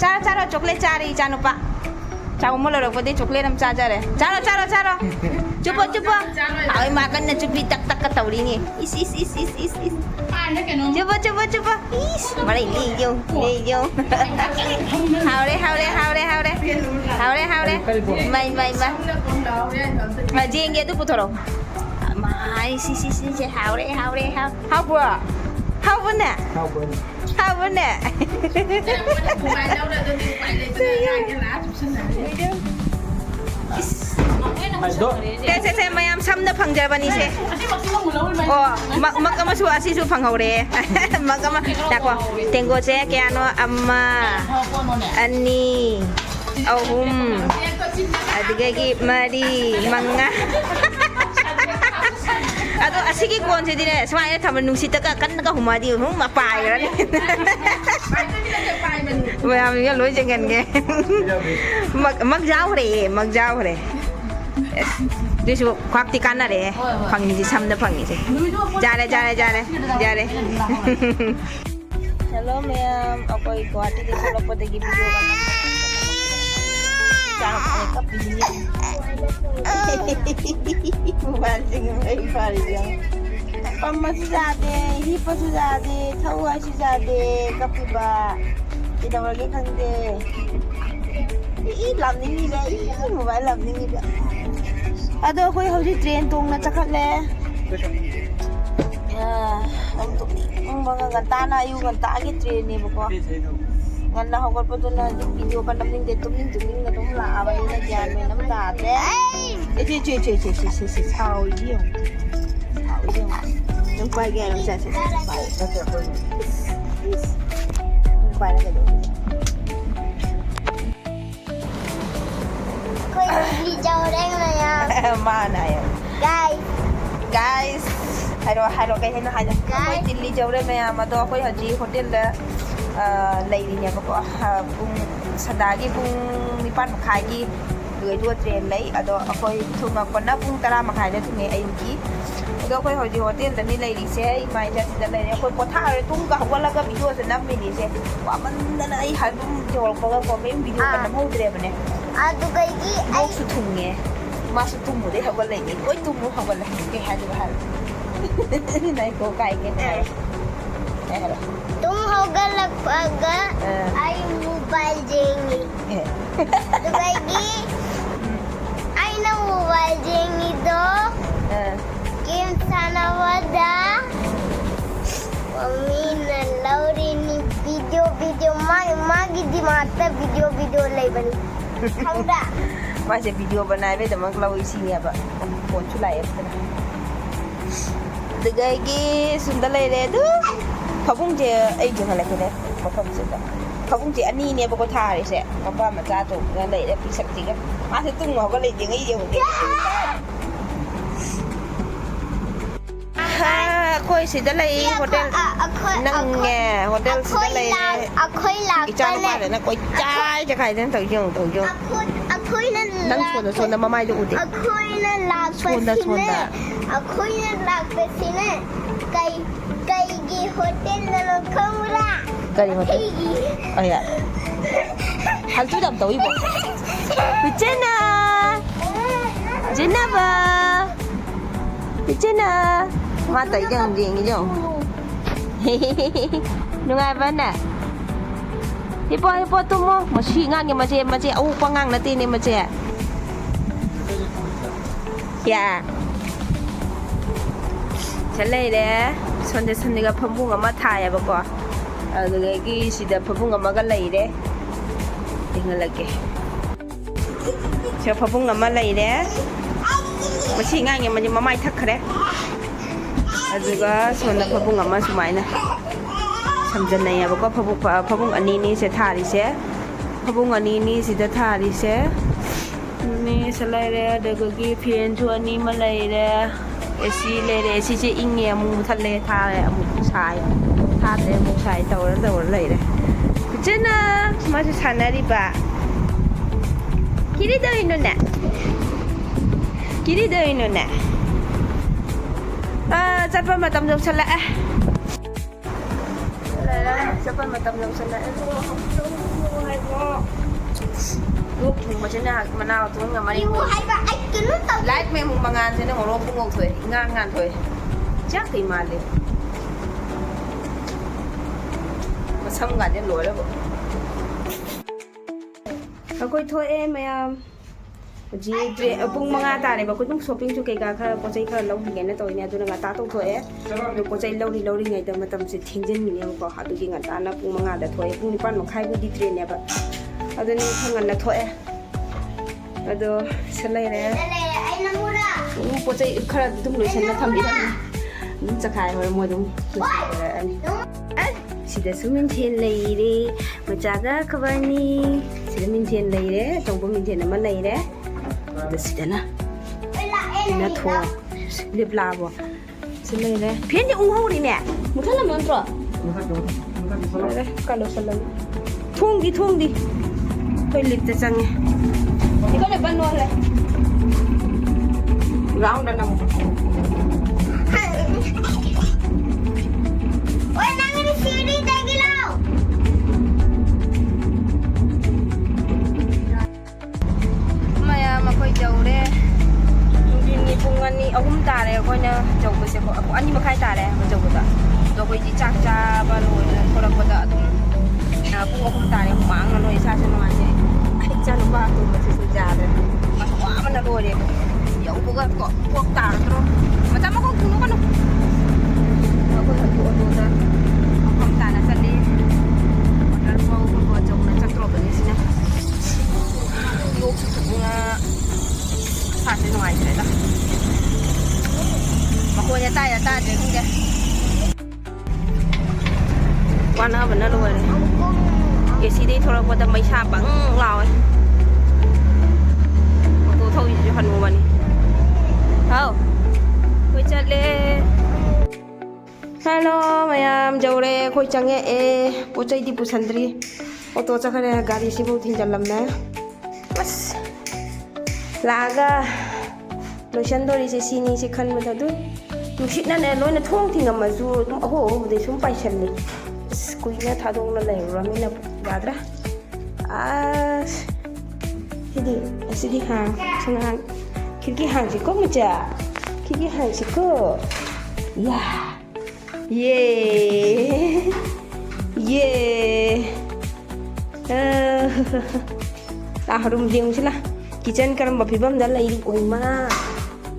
चारो चॉकलेट चा रही चानो पा चाव मोलो रो पदे चॉकलेट हम चा रे चारो चुपो हाय माकन न चुपी तक का तौड़ी ने इस चुपो इस बड़े ले जो हावरे माई जेंगे तो पुथरो माई सी हावरे हाव बने से मैम समन फंगजबनी से मक फंगौरे मक लाको टेंगो से क्या अनी अहुम मरी मंगा अदो असिगी कोन से दिने स्वाय थम नुसित का कन्न का हुमादी हुम पाय रन मैम ये लोई जंगन के मग जाओ रे दिसु क्वाक्ति काना रे फंगनी जी सामने फंगनी से जा रे हेलो मैम अकोई गुवाहाटी के सोलपुर की वीडियो बना मेकअप पम्मा जादे हिप्पा जादे थौआ जादे कपिबा इदवगे खंदे लामनिंगी ले मोबाइल लामनिंगी अदो अखोई हौजी ट्रेन तोंगना चखले ngantana ayu ngantagi train ni bako ngana hogor pa dun na video pa namning de tumning na dum la abani na gyan me nam da de che sao yi yung pa gyan nam sa pa na ga कोई भी जाओ रहेगा यार ma na yan guys haro kay hino haja koy dilli jawre me amado koy haji hotel da leiri nya ko pung sadagi pung nipan makhai gi doi du train lei ado koy thuma kona pung 10 makhai da thunge ayuki ado koy haji hotel da ni leiri se mai ja da leiri koy potha re tung ka wala ga video se nam mi ni se wa man da ai halum jol ko me video kan nam hodre bane adu kai gi ai su thunge ma su tumu de hawal lei koy tumu hawal ke haji bahal नहीं को काई के तुम होगा लगभग आई mobile देंगे तो कहेगी आई ना मोबाइल देंगी तो गेम साना वादा मम्मी ना लौरी नी वीडियो मागी दिमाग वीडियो ले बनी हौदा मासे वीडियो बनाए बे दमक लौ इसी ने बा फोन चुलाए दगागी सुंदर ले रे दु फबुंग जे ai जो हले के मफम से फबुंग जे अनि ने बको थारे से मपा मचा तो ले रे पि सकती के मा से तुंग हो ले जे ngई जे हो कोई से दले होटल नंगे होटल से दले अखोई लाग इचान मा ले ना कोई चाय जे खाई देन तो यो अखोई ना नंग सोना ममाई जो उदे अखोई ना लाग सोना अखोई ना लाग पसीने कई गी होटल ना खमरा कई होटल अया हल तू दम तो इबो Jenna ba Jenna ma tay jang jing jo nungai ba na hipo tu mo mashi ngang ni ma je au pa ngang na ti ni ma je ya 찰레 이래 선대가 펌붕 엄마 타야 버거 여기 시다 펌붕 엄마가 레이래 잉을게 저 펌붕 엄마 레이래 마치 ngang mà nhưng mà mai thắc k래 아주가 손나 펌붕 엄마 수마이나 삼전나야 버거 펌붕 아니니 세 타리세 펌붕 아니니 시다 타리세 니 살레래 데거기 피엔투 아니 말레래 에시 레레 시시 잉에 무 탈레 타에 무 사이 타데 무 사이 떠서 레래 그잖아 마치 사나리 봐 길이 더 있는데 길이 더 있는데 아 잠깐만 땀 좀 살라 ꯆꯠꯄ ꯃꯇꯝ ꯌꯧꯁꯜꯂꯛꯑꯦ ꯂꯣꯛ ꯊꯨꯡꯕꯁꯤꯅ ꯃꯅꯥꯎ ꯊꯣꯡ ꯉꯝꯃꯅꯤ light ꯃꯦꯃꯨꯛ ꯃꯉꯥꯟꯁꯤꯅ ꯃꯣꯔꯣꯛ ꯄꯨꯡꯉꯧ ꯊꯣꯛꯑꯦ ꯉꯥꯡ ꯊꯣꯛꯑꯦ ꯆꯥꯛꯇꯩ ꯃꯥꯜꯂꯦ ꯃꯁꯝꯒꯥꯟꯁꯦ ꯂꯣꯏꯔꯕ ꯑꯩꯈꯣꯏ ꯊꯣꯛꯑꯦ ꯃꯌꯥꯝ ꯍꯧꯖꯤꯛ ꯄꯨꯡ 5 ꯇꯥꯔꯦꯕ ꯑꯩꯈꯣꯏ ꯑꯗꯨꯝ ꯁꯣꯞꯄꯤꯡꯁꯨ ꯀꯩꯀꯥ ꯈꯔ ꯄꯣꯠ ꯆꯩ ꯈꯔ ꯂꯧꯈꯤꯒꯦꯅ ꯇꯧꯔꯤꯅꯦ ꯑꯗꯨꯅ ꯉꯟꯇꯥ ꯇꯧꯊꯣꯛꯑꯦ ꯑꯗꯨ ꯄꯣꯠ ꯆꯩ ꯂꯧꯔꯤꯉꯩꯗ ꯃꯇꯝꯁꯦ ꯊꯦꯡꯖꯤꯟꯒꯅꯦꯕꯀꯣ ꯑꯗꯨꯒꯤ ꯉꯟꯇꯥꯅ ꯄꯨꯡ 5ꯗ ꯊꯣꯛꯑꯦ ꯄꯨꯡ 9 ꯃꯈꯥꯏꯕꯨꯗꯤ ꯇ꯭ꯔꯦꯟꯅꯦꯕ ꯑꯗꯨꯅ ꯈꯔ ꯉꯟꯅ ꯊꯣꯛꯑꯦ ꯑꯗꯣ ꯁꯤ ꯂꯩꯔꯦ ꯄꯣꯠ ꯆꯩ ꯈꯔ ꯑꯗꯨꯝ ꯂꯣꯏꯁꯤꯟꯅ ꯊꯝꯕꯤꯔꯝꯃꯦ ꯑꯗꯨꯝ ꯆꯈꯥꯏꯍꯧꯔꯦ ꯃꯣꯏ ꯑꯗꯨꯝ ꯂꯣꯏꯁꯤꯟꯕꯤꯔꯛꯑꯅꯤ ꯁꯤꯗꯁꯨ ꯃꯤꯡꯊꯦꯟ ꯂꯩꯔꯦ ꯃꯆꯥꯒ ꯈꯕꯔꯅꯤ ꯁꯤꯗ ꯃꯤꯡꯊꯦꯟ ꯂꯩꯔꯦ ꯑꯆꯧꯕ ꯃꯤꯡꯊꯦꯟ ꯑꯃ ꯂꯩꯔꯦ ꯑꯗ ꯁꯤꯗꯅ ꯊꯣꯡ ꯂꯤꯞꯂꯥꯕꯣ ꯁꯤ ꯂꯩꯔꯦ ꯐꯦꯟꯗꯤ ꯎꯪꯍꯧꯔꯤꯅꯦ ꯃꯨꯊꯠꯂꯝꯕ ꯅꯠꯇ꯭ꯔꯣ ꯂꯩꯔꯦ ꯀꯜꯂꯣꯁꯜꯂꯅꯤ ꯊꯣꯡꯗꯤ ꯑꯩꯈꯣꯏ ꯂꯤꯞꯇ ꯆꯪꯉꯦ 이거는 반 넣을래 라운드 나무 Oi, nanggini sini tegilau. Maya makoy jawre nungdingi pung ani ahum tare akoina jawbase ko ako ani makai tare ko jawbada do ko ji chak cha ba lo korakpada adum pung ahum tare humang na noi sa sa no anje ai cha no ba to ba se ja de ma wa ma na lo de yau ko ga ko pok tar tro ma ta ma ko kuno ko no ko ha ko do da ahum ta na sa le ran mo ko jaw na cha tro ba ni sina 욕 nga 사실 너무 잘했다. 막고냐 따야 따지 근데. quan ơi nó luôn cái gì đi thôi qua tầm mấy xa bắn lào ấy tôi thôi cho phần của mình không quay chân lên hello mayam jawre khoi change e pochai di pusandri auto chakhare gari sibu thin jalamna bas laga lotion dori se sini se khan mata du nusit na ne loina thong thingam ma ju dum aho de sum paisal ni kuina thadong na lai ramina yadra as sidi ha sangan kirki hang si ko mucha kirki hang si ko ya ye harum ding sila kitchen karam ba phibam da lai oi ma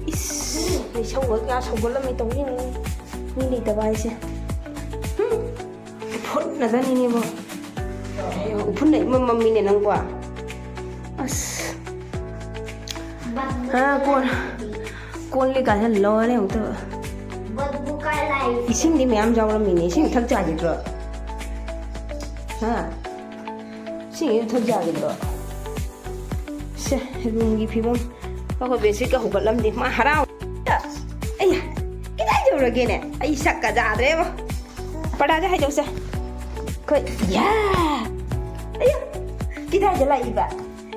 is ni sau ga sau la mi tong ni ta bai se phun na da ni bo phun nei mami ne nang kwa as con li ka lo le ong to ising di ma'am jaw la mi ni sing thak ja ji ro ha sing thak ja ji ro se rungi phibam ko basic ka hogalam di ma harau ai kidai jo ra ge ne ai sak ka ja dre bo pada ja hai jo se ko ya ai kidai ja lai ba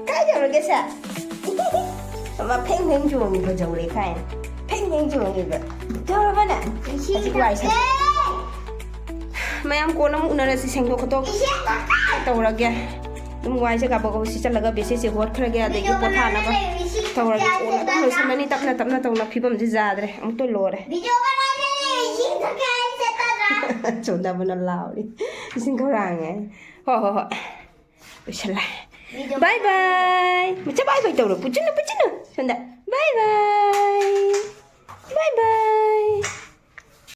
kai jo ra ge sa mà phênh chuồng thì dầu lấy khai phênh chuồng thì vậy cho nó vẫn ạ chị quay xem mấy em cô nó muốn là chị sinh đồ khóc tàu ra kia đúng ngoài sẽ gặp bố chị chắc là cái bế sĩ hốt khơi kia để giúp bố thà nó vậy tàu ra kia nó cũng rồi xem này tập na tàu nó phi bầm gì ra đấy ông tôi lừa đấy chúng ta vẫn lao đi xin câu ràng ấy ho bye bye. Macam bye bye tau lah. Pucun. Sanda. Bye bye.